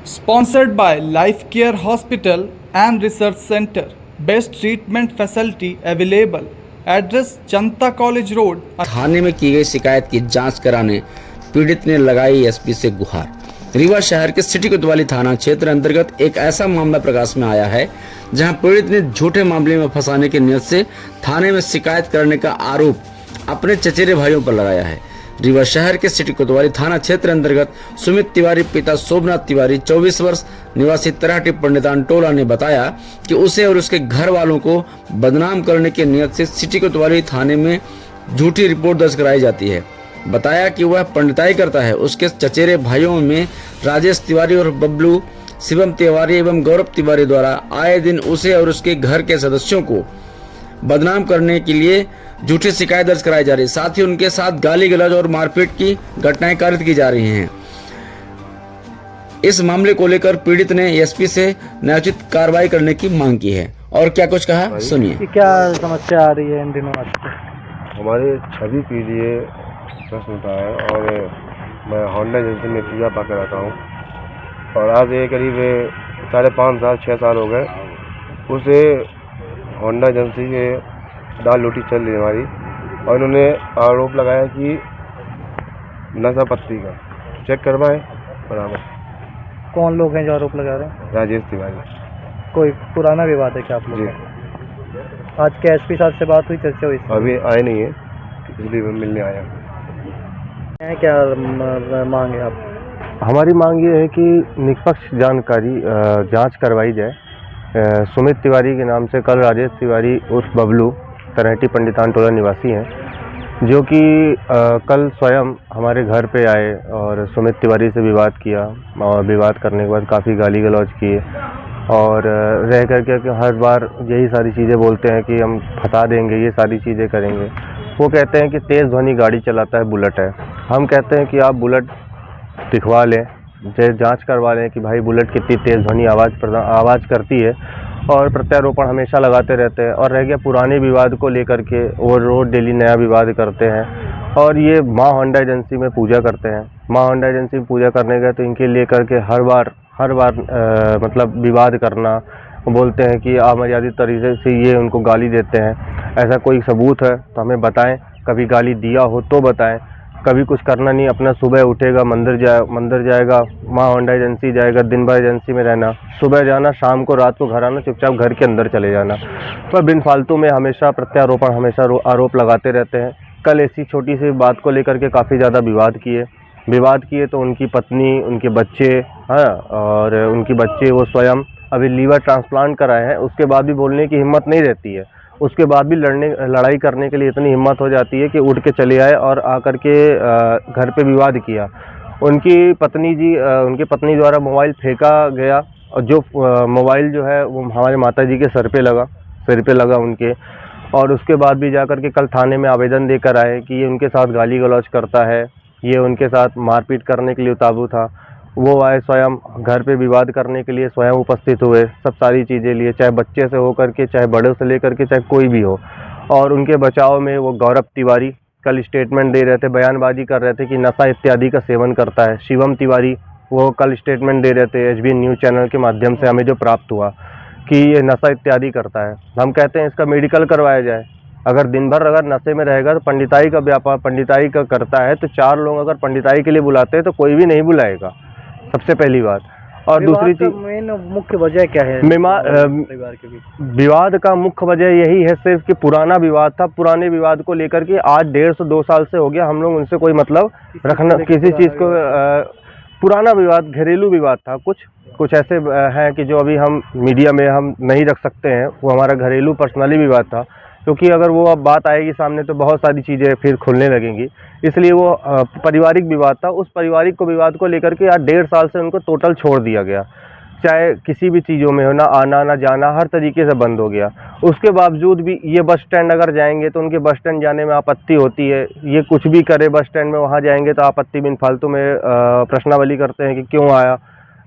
Sponsored by Life Care Hospital and Research Center. Best treatment facility available. Address Janata college road. थाने में की गई शिकायत की जांच कराने पीड़ित ने लगाई एसपी से गुहार। रीवा शहर के सिटी कोतवाली थाना क्षेत्र अंतर्गत एक ऐसा मामला प्रकाश में आया है जहां पीड़ित ने झूठे मामले में फंसाने की नियत से थाने में शिकायत करने का आरोप अपने चचेरे भाइयों पर लगाया है। रीवा शहर के सिटी कोतवाली थाना क्षेत्र अंतर्गत सुमित तिवारी पिता शोभनाथ तिवारी 24 वर्ष निवासी तराटी पंडितान टोला ने बताया कि उसे और उसके घर वालों को बदनाम करने की नियत से सिटी कोतवाली थाने में झूठी रिपोर्ट दर्ज कराई जाती है। बताया कि वह पंडिताई करता है। उसके चचेरे भाइयों में राजेश तिवारी और बबलू, शिवम तिवारी एवं गौरव तिवारी द्वारा आए दिन उसे और उसके घर के सदस्यों को बदनाम करने के लिए झूठी शिकायत दर्ज कराई जा रही है। साथ ही उनके साथ गाली गलौज और मारपीट की घटनाएं कारित की जा रही हैं। इस मामले को लेकर पीड़ित ने एसपी से न्यायोचित कार्रवाई करने की मांग की है। और क्या कुछ कहा सुनिए। क्या समस्या आ रही है इन दिनों? हमारे छवि के लिए प्रश्न उठा है और मैं होंडा एजेंसी में पूजा पा कर आता हूँ और आज ये करीब 5.5 साल 6 साल हो गए उसे होंडा एजेंसी के दाल रोटी चल रही हमारी और इन्होंने आरोप लगाया कि नशा पत्ती का चेक करवाएं बराबर। कौन लोग हैं जो आरोप लगा रहे हैं? राजेश तिवारी। कोई पुराना विवाद है क्या आप लोग? आज के एसपी साहब से बात हुई, चर्चा हुई? अभी आए नहीं है, इसलिए मैं मिलने आया। क्या मांग है आप? हमारी मांग ये है कि निष्पक्ष जानकारी जांच करवाई जाए। सुमित तिवारी के नाम से कल राजेश तिवारी उर्फ बबलू तराटी पंडितान टोला निवासी हैं, जो कि कल स्वयं हमारे घर पे आए और सुमित तिवारी से विवाद किया और विवाद करने के बाद काफ़ी गाली गलौज किए और रह करके हर बार यही सारी चीज़ें बोलते हैं कि हम फंसा देंगे, ये सारी चीज़ें करेंगे। वो कहते हैं कि तेज़ ध्वनि गाड़ी चलाता है, बुलेट है। हम कहते हैं कि आप बुलेट दिखवा लें, जांच करवा लें कि भाई बुलेट कितनी तेज़ ध्वनि आवाज़ करती है और प्रत्यारोपण हमेशा लगाते रहते हैं। और रह गया पुराने विवाद को लेकर के, वो रोज डेली नया विवाद करते हैं और ये माँ होंडा एजेंसी में पूजा करते हैं। माँ होंडा एजेंसी में पूजा करने गए तो इनके लेकर के हर बार मतलब विवाद करना, बोलते हैं कि अमर्यादित तरीके से ये उनको गाली देते हैं। ऐसा कोई सबूत है तो हमें बताएं, कभी गाली दिया हो तो बताएं। कभी कुछ करना नहीं, अपना सुबह उठेगा मंदिर जाएगा, माँ होंडा एजेंसी जाएगा, दिन भर एजेंसी में रहना, सुबह जाना, शाम को रात को घर आना, चुपचाप घर के अंदर चले जाना। पर बिन फालतू में हमेशा प्रत्यारोपण, हमेशा आरोप लगाते रहते हैं। कल ऐसी छोटी सी बात को लेकर के काफ़ी ज़्यादा विवाद किए तो उनकी पत्नी, उनके बच्चे, हाँ, और उनके बच्चे वो स्वयं अभी लीवर ट्रांसप्लांट कराए हैं, उसके बाद भी बोलने की हिम्मत नहीं रहती है। उसके बाद भी लड़ाई करने के लिए इतनी हिम्मत हो जाती है कि उठ के चले आए और आकर के घर पे विवाद किया। उनकी पत्नी द्वारा मोबाइल फेंका गया और जो मोबाइल जो है वो हमारे माताजी के सिर पे लगा उनके। और उसके बाद भी जाकर के कल थाने में आवेदन देकर आए कि ये उनके साथ गाली गलौज करता है, ये उनके साथ मारपीट करने के लिए उतारू था। वो आए स्वयं घर पे विवाद करने के लिए, स्वयं उपस्थित हुए, सब सारी चीज़ें लिए, चाहे बच्चे से होकर के, चाहे बड़े से लेकर के, चाहे कोई भी हो। और उनके बचाव में वो गौरव तिवारी कल स्टेटमेंट दे रहे थे, बयानबाजी कर रहे थे कि नशा इत्यादि का सेवन करता है। शिवम तिवारी वो कल स्टेटमेंट दे रहे थे एचबीएन न्यूज़ चैनल के माध्यम से हमें जो प्राप्त हुआ कि ये नशा इत्यादि करता है। हम कहते हैं इसका मेडिकल करवाया जाए। अगर दिन भर अगर नशे में रहेगा तो पंडिताई का व्यापार, पंडिताई का करता है तो 4 लोग अगर पंडिताई के लिए बुलाते हैं तो कोई भी नहीं बुलाएगा, सबसे पहली बात। और दूसरी चीज, मेन मुख्य वजह क्या है परिवार के बीच? विवाद का मुख्य वजह यही है सिर्फ कि पुराना विवाद था। पुराने विवाद को लेकर के आज 1.5-2 साल से हो गया हम लोग उनसे कोई मतलब रखना, किसी चीज़ को पुराना विवाद, घरेलू विवाद था। कुछ ऐसे हैं कि जो अभी हम मीडिया में हम नहीं रख सकते हैं, वो हमारा घरेलू पर्सनली विवाद था, क्योंकि अगर वो अब बात आएगी सामने तो बहुत सारी चीज़ें फिर खुलने लगेंगी। इसलिए वो पारिवारिक विवाद था। उस पारिवारिक विवाद को लेकर के आज 1.5 साल से उनको टोटल छोड़ दिया गया, चाहे किसी भी चीज़ों में हो, ना आना ना जाना, हर तरीके से बंद हो गया। उसके बावजूद भी ये बस स्टैंड अगर जाएंगे तो उनके बस स्टैंड जाने में आपत्ति होती है। ये कुछ भी करे बस स्टैंड में, वहाँ जाएंगे तो आपत्ति बिन फालतू में प्रश्नावली करते हैं कि क्यों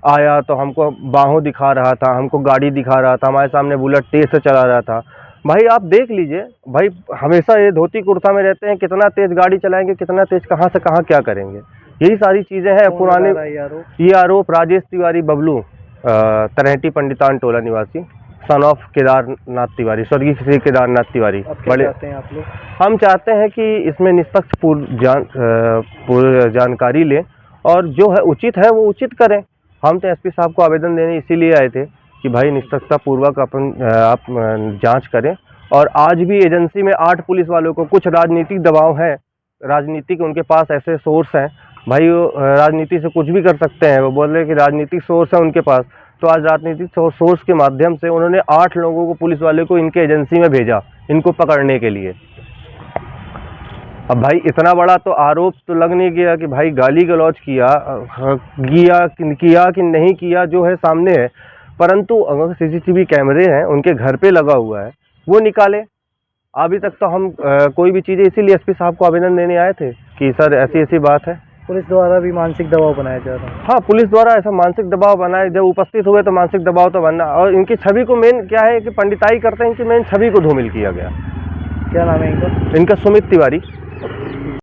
आया तो हमको बाहों दिखा रहा था, हमको गाड़ी दिखा रहा था, हमारे सामने बुलेट तेज से चला रहा था। भाई आप देख लीजिए, भाई हमेशा ये धोती कुर्ता में रहते हैं, कितना तेज गाड़ी चलाएंगे, कितना तेज कहाँ से कहाँ क्या करेंगे, यही सारी चीज़ें हैं। कौन पुराने लगा रहा है ये आरोप? ये आरोप राजेश तिवारी बबलू, तरहेटी पंडितान टोला निवासी, सन ऑफ केदारनाथ तिवारी, स्वर्गीय श्री केदारनाथ तिवारी। अब क्या चाहते हैं आप लोग? हम चाहते हैं कि इसमें निष्पक्ष पूर्ण जानकारी लें और जो है उचित है वो उचित करें। हम तो एसपी साहब को आवेदन देने इसीलिए आए थे कि भाई निष्पक्षता पूर्वक आप जांच करें। और आज भी एजेंसी में 8 पुलिस वालों को कुछ राजनीतिक दबाव है, राजनीतिक उनके पास ऐसे सोर्स हैं, भाई वो राजनीति से कुछ भी कर सकते हैं। वो बोल रहे हैं कि राजनीतिक सोर्स है उनके पास, तो आज राजनीतिक सोर्स के माध्यम से उन्होंने 8 लोगों को, पुलिस वाले को इनके एजेंसी में भेजा इनको पकड़ने के लिए। अब भाई इतना बड़ा तो आरोप तो लग नहीं गया कि भाई गाली गलौज किया कि नहीं किया, जो है सामने है। परंतु अगर सीसीटीवी कैमरे हैं उनके घर पे लगा हुआ है वो निकाले। अभी तक तो हम कोई भी चीज़ें, इसीलिए एसपी साहब को आवेदन देने आए थे कि सर ऐसी ऐसी बात है। पुलिस द्वारा भी मानसिक दबाव बनाया जा रहा है। हाँ, पुलिस द्वारा ऐसा मानसिक दबाव बनाए, जब उपस्थित हुए तो मानसिक दबाव तो बनना। और इनकी छवि को मेन क्या है कि पंडिताई करते हैं, इनकी मेन छवि को धूमिल किया गया। क्या नाम है इनका? इनका सुमित तिवारी।